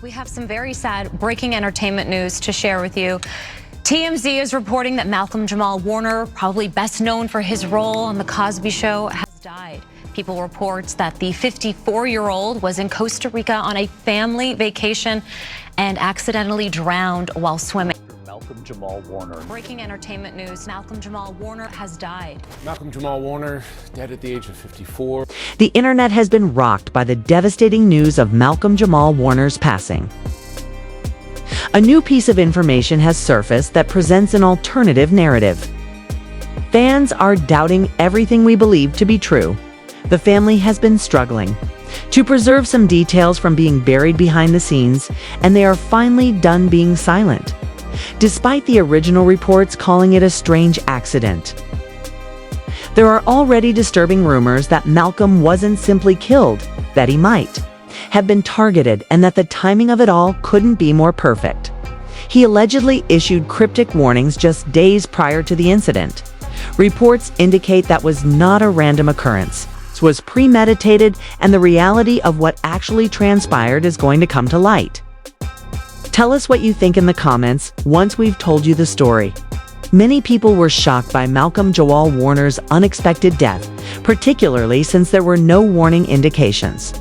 We have some very sad breaking entertainment news to share with you. TMZ is reporting that Malcolm-Jamal Warner, probably best known for his role on The Cosby Show, has died. People report that the 54-year-old was in Costa Rica on a family vacation and accidentally drowned while swimming. Malcolm-Jamal Warner. Breaking entertainment news, Malcolm-Jamal Warner has died. Malcolm-Jamal Warner, dead at the age of 54. The internet has been rocked by the devastating news of Malcolm-Jamal Warner's passing. A new piece of information has surfaced that presents an alternative narrative. Fans are doubting everything we believe to be true. The family has been struggling to preserve some details from being buried behind the scenes, and they are finally done being silent, despite the original reports calling it a strange accident. There are already disturbing rumors that Malcolm wasn't simply killed, that he might have been targeted, and that the timing of it all couldn't be more perfect. He allegedly issued cryptic warnings just days prior to the incident. Reports indicate that was not a random occurrence. It was premeditated, and the reality of what actually transpired is going to come to light. Tell us what you think in the comments once we've told you the story. Many people were shocked by Malcolm-Jamal Warner's unexpected death, particularly since there were no warning indications.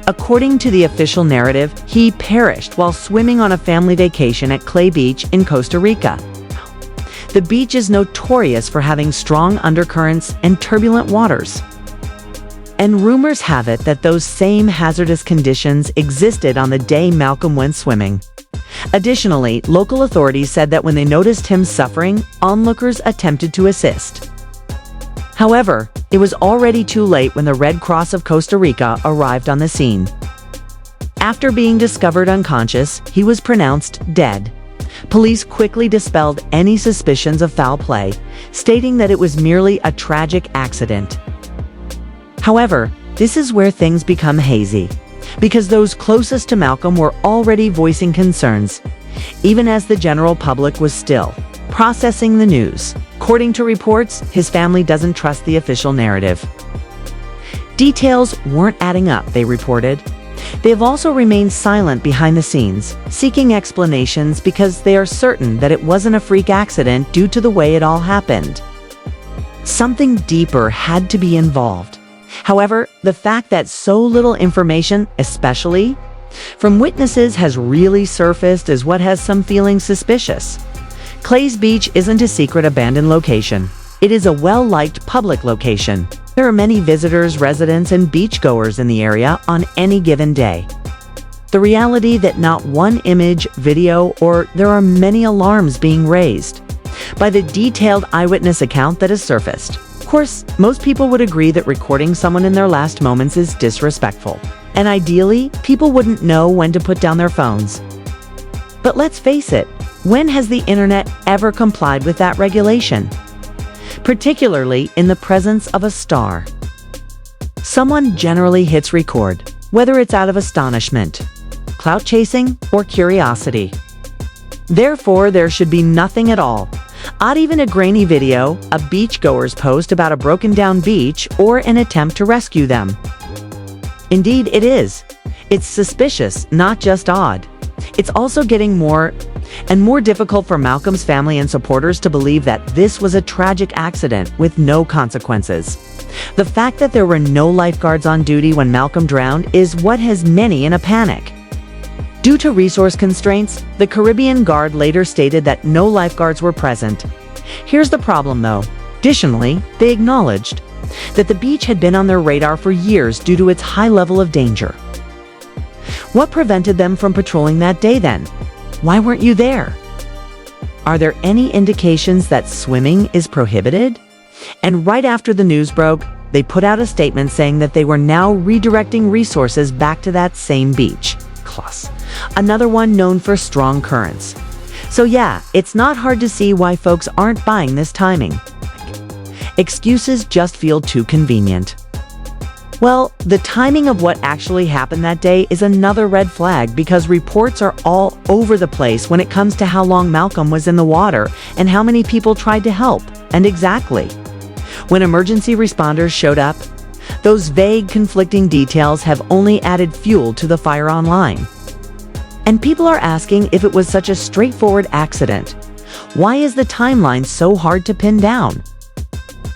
According to the official narrative, he perished while swimming on a family vacation at Clay Beach in Costa Rica. The beach is notorious for having strong undercurrents and turbulent waters. And rumors have it that those same hazardous conditions existed on the day Malcolm went swimming. Additionally, local authorities said that when they noticed him suffering, onlookers attempted to assist. However, it was already too late when the Red Cross of Costa Rica arrived on the scene. After being discovered unconscious, he was pronounced dead. Police quickly dispelled any suspicions of foul play, stating that it was merely a tragic accident. However, this is where things become hazy, because those closest to Malcolm were already voicing concerns, even as the general public was still processing the news. According to reports, his family doesn't trust the official narrative. Details weren't adding up, they reported. They have also remained silent behind the scenes, seeking explanations because they are certain that it wasn't a freak accident due to the way it all happened. Something deeper had to be involved. However, the fact that so little information, especially from witnesses, has really surfaced is what has some feeling suspicious. Clay's Beach isn't a secret abandoned location. It is a well-liked public location. There are many visitors, residents, and beachgoers in the area on any given day. The reality that not one image, video, or there are many alarms being raised by the detailed eyewitness account that has surfaced. Of course, most people would agree that recording someone in their last moments is disrespectful, and ideally, people wouldn't know when to put down their phones. But let's face it, when has the internet ever complied with that regulation? Particularly in the presence of a star. Someone generally hits record, whether it's out of astonishment, clout chasing, or curiosity. Therefore, there should be nothing at all. Not even a grainy video, a beachgoer's post about a broken down beach, or an attempt to rescue them. Indeed, it is. It's suspicious, not just odd. It's also getting more and more difficult for Malcolm's family and supporters to believe that this was a tragic accident with no consequences. The fact that there were no lifeguards on duty when Malcolm drowned is what has many in a panic. Due to resource constraints, the Caribbean Guard later stated that no lifeguards were present. Here's the problem though. Additionally, they acknowledged that the beach had been on their radar for years due to its high level of danger. What prevented them from patrolling that day then? Why weren't you there? Are there any indications that swimming is prohibited? And right after the news broke, they put out a statement saying that they were now redirecting resources back to that same beach. Plus, another one known for strong currents. So yeah, it's not hard to see why folks aren't buying this timing. Excuses just feel too convenient. Well, the timing of what actually happened that day is another red flag, because reports are all over the place when it comes to how long Malcolm was in the water and how many people tried to help, and exactly when emergency responders showed up. Those vague, conflicting details have only added fuel to the fire online. And people are asking if it was such a straightforward accident. Why is the timeline so hard to pin down?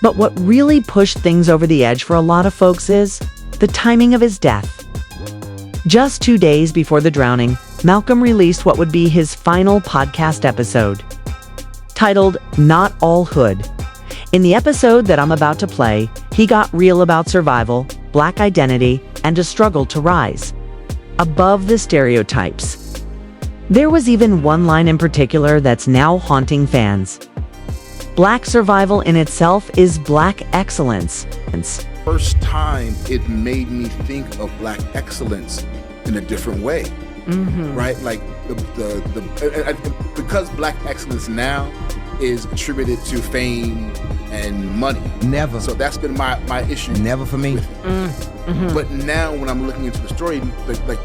But what really pushed things over the edge for a lot of folks is the timing of his death. Just 2 days before the drowning, Malcolm released what would be his final podcast episode, titled Not All Hood. In the episode that I'm about to play, he got real about survival, Black identity, and a struggle to rise above the stereotypes. There was even one line in particular that's now haunting fans. Black survival in itself is Black excellence. First time it made me think of Black excellence in a different way, right? Like because Black excellence now is attributed to fame and money. Never. So that's been my issue. Never for me. But now when I'm looking into the story, like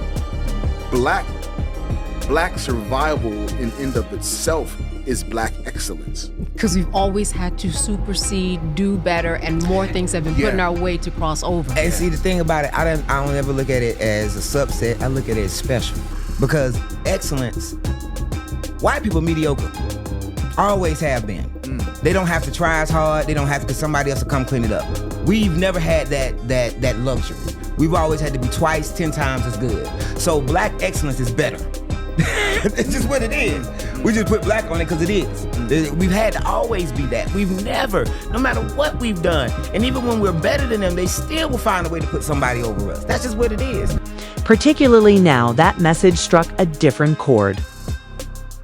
Black survival in and of itself is Black excellence. Because we've always had to supersede, do better, and more things have been put in our way to cross over. And see, the thing about it, I don't ever look at it as a subset. I look at it as special. Because excellence, white people mediocre. Always have been. They don't have to try as hard. They don't have to, because somebody else will come clean it up. We've never had that luxury. We've always had to be twice, 10 times as good. So Black excellence is better. It's just what it is. We just put Black on it because it is. We've had to always be that. We've never, no matter what we've done, and even when we're better than them, they still will find a way to put somebody over us. That's just what it is. Particularly now, that message struck a different chord.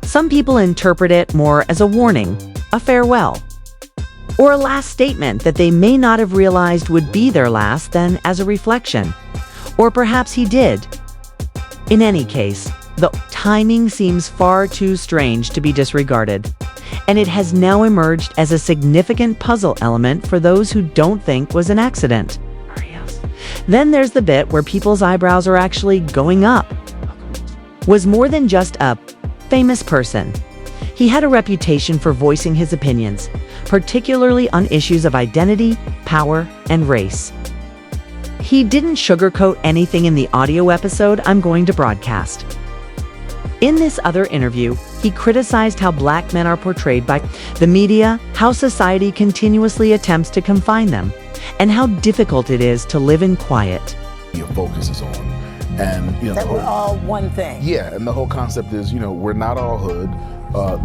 Some people interpret it more as a warning, a farewell, or a last statement that they may not have realized would be their last than as a reflection. Or perhaps he did. In any case, the timing seems far too strange to be disregarded, and it has now emerged as a significant puzzle element for those who don't think was an accident. Then there's the bit where people's eyebrows are actually going up. Was more than just a famous person. He had a reputation for voicing his opinions, particularly on issues of identity, power, and race. He didn't sugarcoat anything in the audio episode I'm going to broadcast. In this other interview, he criticized how Black men are portrayed by the media, how society continuously attempts to confine them, and how difficult it is to live in quiet. Your focus is on, and that we're all one thing. Yeah, and the whole concept is, we're not all hood.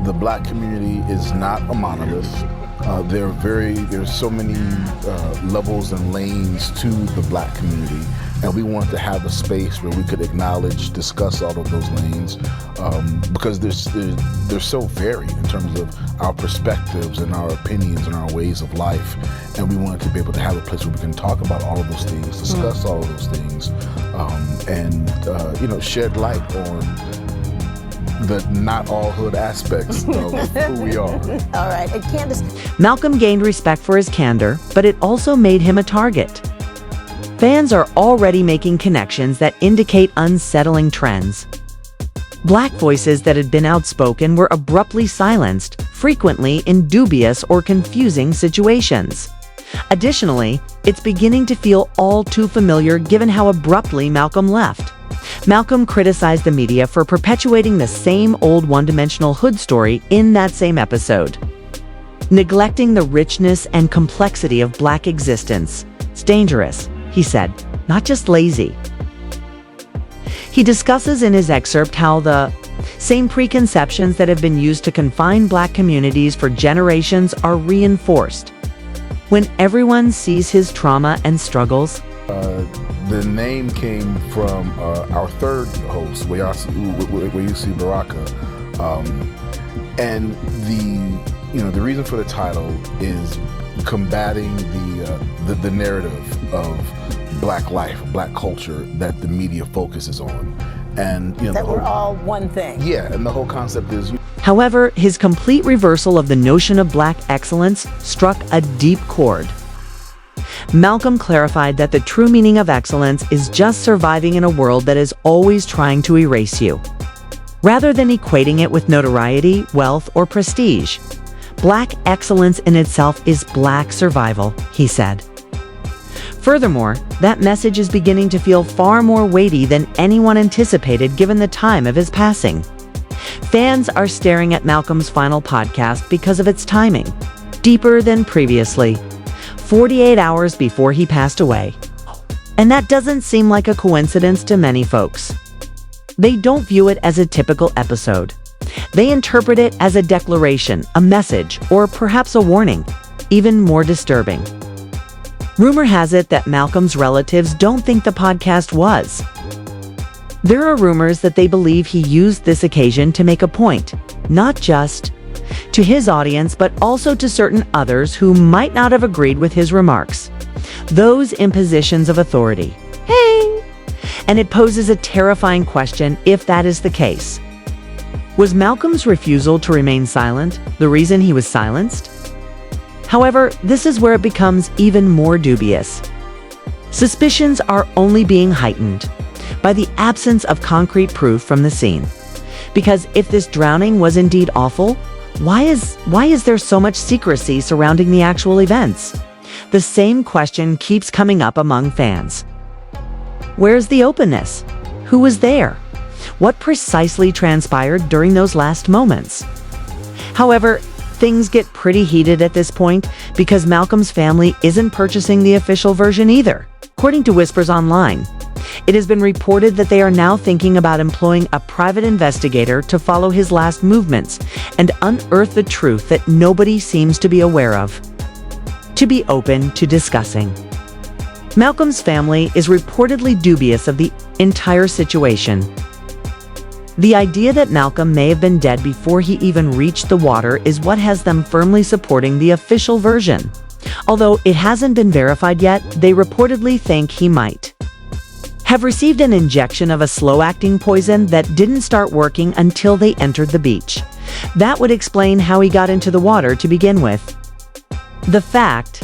The Black community is not a monolith. There's so many levels and lanes to the Black community, and we wanted to have a space where we could acknowledge, discuss all of those lanes, because they're so varied in terms of our perspectives and our opinions and our ways of life, and we wanted to be able to have a place where we can talk about all of those things, discuss all of those things, and shed light on the not all hood aspects of who we are. All right, and Candace. Malcolm gained respect for his candor, but it also made him a target. Fans are already making connections that indicate unsettling trends. Black voices that had been outspoken were abruptly silenced, frequently in dubious or confusing situations. Additionally, it's beginning to feel all too familiar given how abruptly Malcolm left. Malcolm criticized the media for perpetuating the same old one-dimensional hood story in that same episode, neglecting the richness and complexity of Black existence. It's dangerous, he said, not just lazy. He discusses in his excerpt how the same preconceptions that have been used to confine Black communities for generations are reinforced when everyone sees his trauma and struggles. The name came from our third host, Wayusi Baraka, and the reason for the title is combating the narrative of Black life, Black culture that the media focuses on, and that we're all one thing. Yeah, and the whole concept is. However, his complete reversal of the notion of Black excellence struck a deep chord. Malcolm clarified that the true meaning of excellence is just surviving in a world that is always trying to erase you. Rather than equating it with notoriety, wealth, or prestige, Black excellence in itself is Black survival, he said. Furthermore, that message is beginning to feel far more weighty than anyone anticipated given the time of his passing. Fans are staring at Malcolm's final podcast because of its timing, deeper than previously, 48 hours before he passed away. And that doesn't seem like a coincidence to many folks. They don't view it as a typical episode. They interpret it as a declaration, a message, or perhaps a warning, even more disturbing. Rumor has it that Malcolm's relatives don't think the podcast was. There are rumors that they believe he used this occasion to make a point, not just to his audience, but also to certain others who might not have agreed with his remarks, those in positions of authority. Hey! And it poses a terrifying question if that is the case. Was Malcolm's refusal to remain silent the reason he was silenced? However, this is where it becomes even more dubious. Suspicions are only being heightened by the absence of concrete proof from the scene. Because if this drowning was indeed awful, why is there so much secrecy surrounding the actual events? The same question keeps coming up among fans. Where's the openness? Who was there? What precisely transpired during those last moments? However, things get pretty heated at this point because Malcolm's family isn't purchasing the official version either. According to Whispers Online, it has been reported that they are now thinking about employing a private investigator to follow his last movements and unearth the truth that nobody seems to be aware of. To be open to discussing. Malcolm's family is reportedly dubious of the entire situation. The idea that Malcolm may have been dead before he even reached the water is what has them firmly supporting the official version. Although it hasn't been verified yet, they reportedly think he might have received an injection of a slow-acting poison that didn't start working until they entered the beach. That would explain how he got into the water to begin with. The fact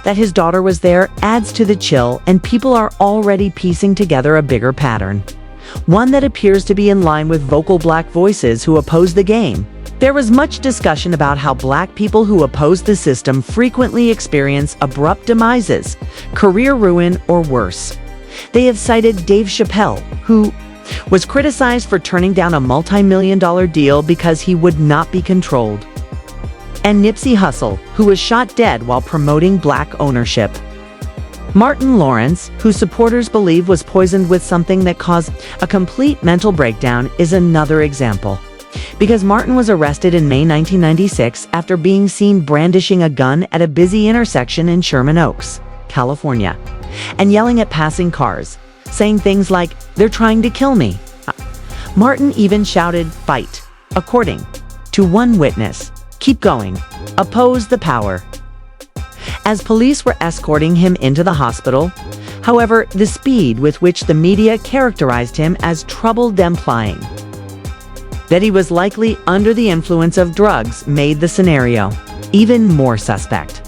that his daughter was there adds to the chill, and people are already piecing together a bigger pattern. One that appears to be in line with vocal black voices who oppose the game. There was much discussion about how black people who oppose the system frequently experience abrupt demises, career ruin, or worse. They have cited Dave Chappelle, who was criticized for turning down a multi-million-dollar deal because he would not be controlled, and Nipsey Hussle, who was shot dead while promoting black ownership. Martin Lawrence, who supporters believe was poisoned with something that caused a complete mental breakdown, is another example. Because Martin was arrested in May 1996 after being seen brandishing a gun at a busy intersection in Sherman Oaks, California, and yelling at passing cars, saying things like, "They're trying to kill me." Martin even shouted, "Fight." According to one witness, "Keep going. Oppose the power." As police were escorting him into the hospital, however, the speed with which the media characterized him as troubled, implying that he was likely under the influence of drugs, made the scenario even more suspect.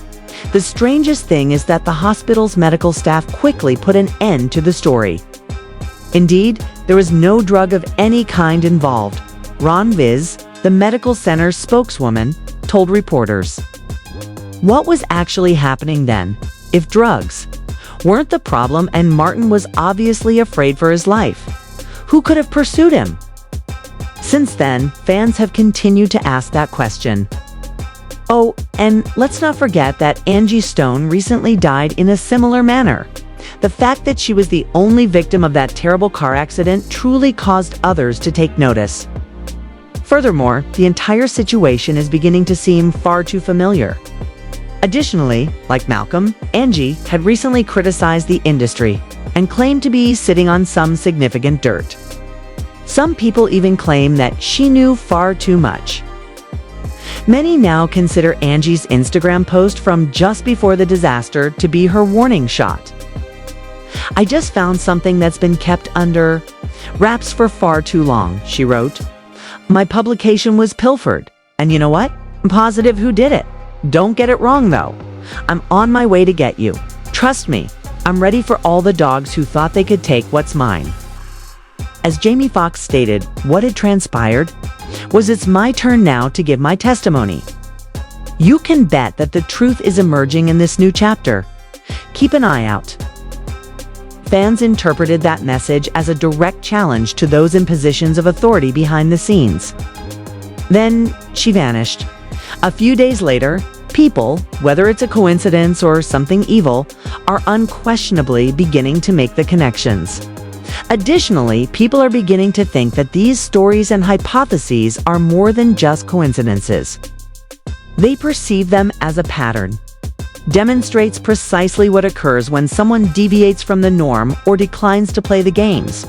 The strangest thing is that the hospital's medical staff quickly put an end to the story. Indeed, there was no drug of any kind involved, Ron Viz, the medical center's spokeswoman, told reporters. What was actually happening then, if drugs weren't the problem and Martin was obviously afraid for his life? Who could have pursued him? Since then, fans have continued to ask that question. Oh, and let's not forget that Angie Stone recently died in a similar manner. The fact that she was the only victim of that terrible car accident truly caused others to take notice. Furthermore, the entire situation is beginning to seem far too familiar. Additionally, like Malcolm, Angie had recently criticized the industry and claimed to be sitting on some significant dirt. Some people even claim that she knew far too much. Many now consider Angie's Instagram post from just before the disaster to be her warning shot. "I just found something that's been kept under wraps for far too long," she wrote. "My publication was pilfered, and you know what? I'm positive who did it. Don't get it wrong though. I'm on my way to get you. Trust me, I'm ready for all the dogs who thought they could take what's mine." As Jamie Foxx stated, what had transpired was, "It's my turn now to give my testimony." You can bet that the truth is emerging in this new chapter. Keep an eye out. fans interpreted that message as a direct challenge to those in positions of authority behind the scenes. Then she vanished. A few days later, people, whether it's a coincidence or something evil, are unquestionably beginning to make the connections. Additionally, people are beginning to think that these stories and hypotheses are more than just coincidences. They perceive them as a pattern. Demonstrates precisely what occurs when someone deviates from the norm or declines to play the games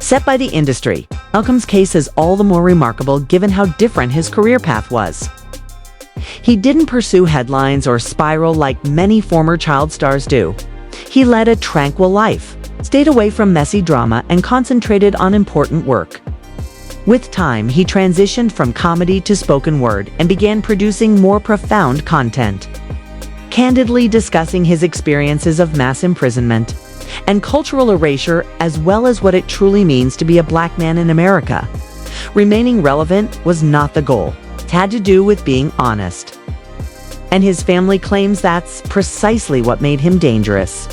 set by the industry. Malcolm's case is all the more remarkable given how different his career path was. He didn't pursue headlines or spiral like many former child stars do. He led a tranquil life, stayed away from messy drama, and concentrated on important work. With time, he transitioned from comedy to spoken word and began producing more profound content, candidly discussing his experiences of mass imprisonment and cultural erasure, as well as what it truly means to be a black man in America. Remaining relevant was not the goal. It had to do with being honest. And his family claims that's precisely what made him dangerous.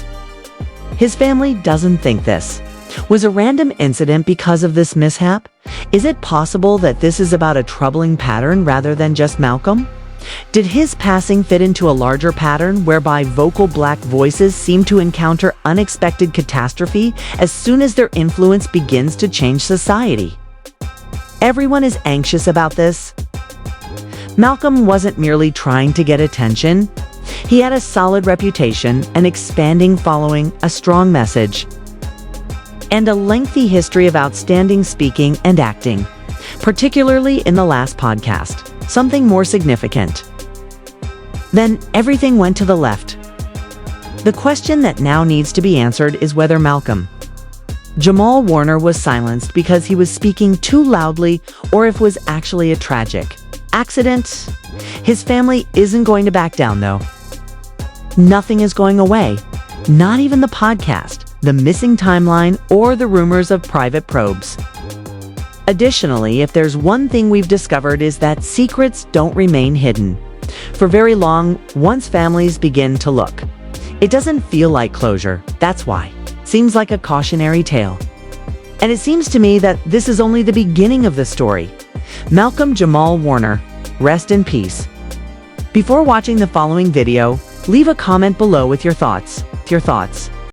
His family doesn't think this. Was a random incident because of this mishap? Is it possible that this is about a troubling pattern rather than just Malcolm? Did his passing fit into a larger pattern whereby vocal black voices seem to encounter unexpected catastrophe as soon as their influence begins to change society? Everyone is anxious about this. Malcolm wasn't merely trying to get attention. He had a solid reputation, an expanding following, a strong message, and a lengthy history of outstanding speaking and acting, particularly in the last podcast. Something more significant. Then everything went to the left. The question that now needs to be answered is whether Malcolm-Jamal Warner was silenced because he was speaking too loudly, or if it was actually a tragic accident. His family isn't going to back down, though. Nothing is going away, not even the podcast, the missing timeline, or the rumors of private probes. Additionally, if there's one thing we've discovered is that secrets don't remain hidden for very long once families begin to look. It doesn't feel like closure. That's why. Seems like a cautionary tale. And it seems to me that this is only the beginning of the story. Malcolm-Jamal Warner, rest in peace. Before watching the following video, leave a comment below with your thoughts.